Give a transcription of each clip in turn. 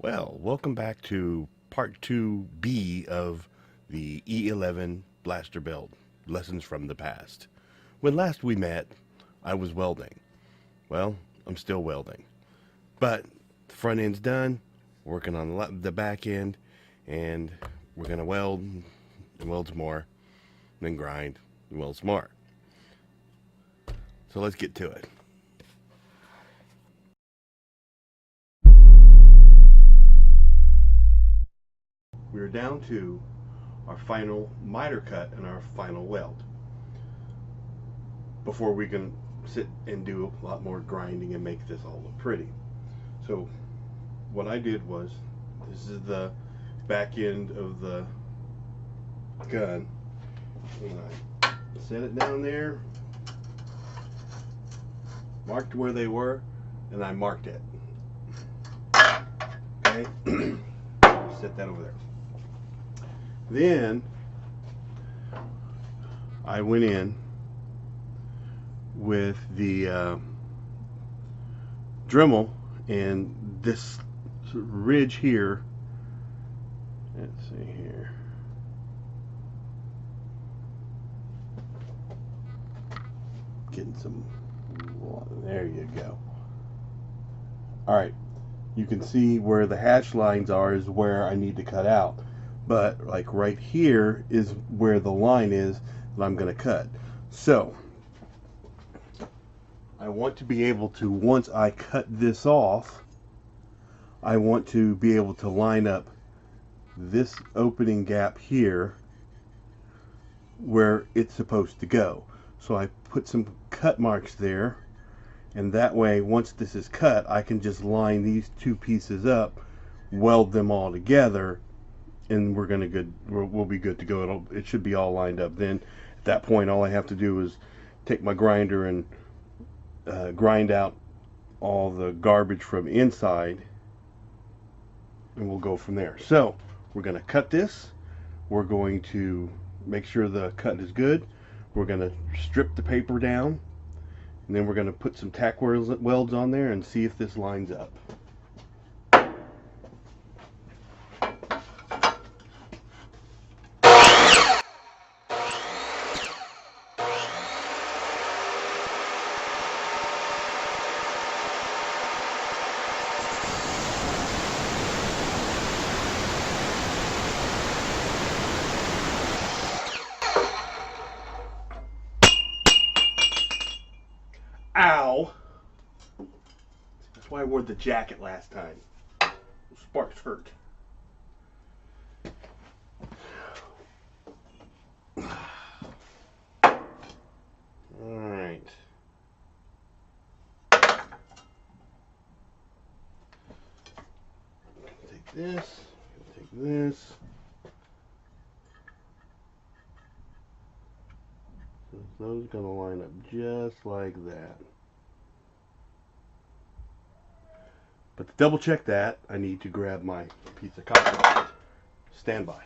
Well, welcome back to part 2B of the E-11 blaster build, Lessons from the Past. When last we met, I was welding. Well, I'm still welding. But the front end's done, working on the back end, and we're going to weld and weld some more, then grind and weld some more. So let's get to it. We're down to our final miter cut and our final weld before we can sit and do a lot more grinding and make this all look pretty. So what I did was, this is the back end of the gun, and I set it down there, marked where they were, and I marked it. Okay. Set that over there. Then I went in with the Dremel, and this ridge here, let's see here, getting some, there you go. Alright, you can see where the hatch lines are is where I need to cut out. But like right here is where the line is that I'm going to cut. So I want to be able to, once I cut this off, I want to be able to line up this opening gap here where it's supposed to go. So I put some cut marks there, and that way once this is cut, I can just line these two pieces up, weld them all together, and we'll be good to go. It should be all lined up. Then at that point, all I have to do is take my grinder and grind out all the garbage from inside, and we'll go from there. So we're going to cut this. We're going to make sure the cut is good. We're going to strip the paper down, and then we're going to put some tack welds on there and see if this lines up. Ow! That's why I wore the jacket last time. Sparks hurt. Alright. Take this, take this. Those are going to line up just like that. But to double check that, I need to grab my piece of copper. Stand by.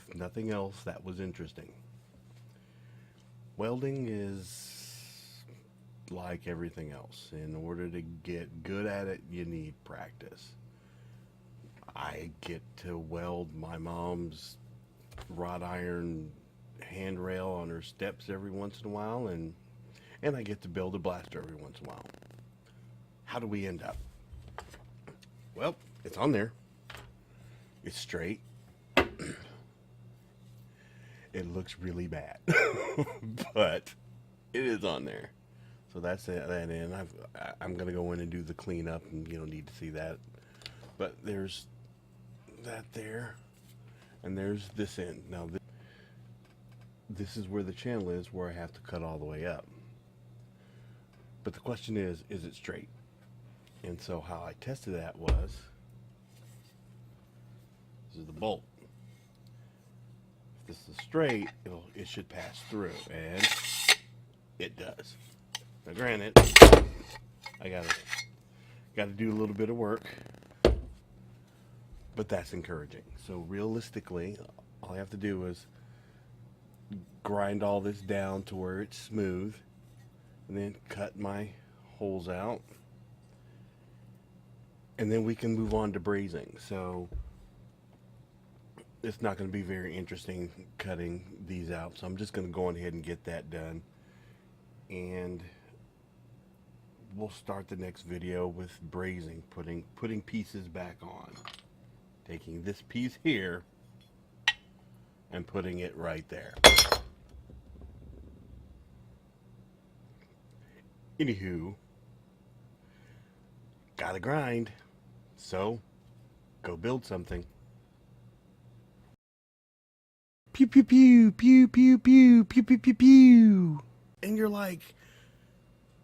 if nothing else, that was interesting. Welding is like everything else. In order to get good at it, you need practice. I get to weld my mom's wrought iron handrail on her steps every once in a while, and I get to build a blaster every once in a while. How do we end up? Well, it's on there. It's straight. It looks really bad, but it is on there. So that's it. That in. I'm gonna go in and do the cleanup, and you don't need to see that. But there's that there, and there's this end. Now this is where the channel is, where I have to cut all the way up. But the question is it straight? And so how I tested that was, this is the bolt. If this is straight, it should pass through, and it does. Now granted, I gotta do a little bit of work, but that's encouraging. So realistically, all I have to do is grind all this down to where it's smooth, and then cut my holes out, and then we can move on to brazing. So it's not going to be very interesting cutting these out, so I'm just going to go on ahead and get that done, and we'll start the next video with brazing, putting pieces back on, taking this piece here and putting it right there. Anywho, gotta grind, so go build something. Pew pew pew pew pew pew pew pew pew pew. And you're like,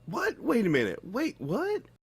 what? Wait a minute. Wait, what?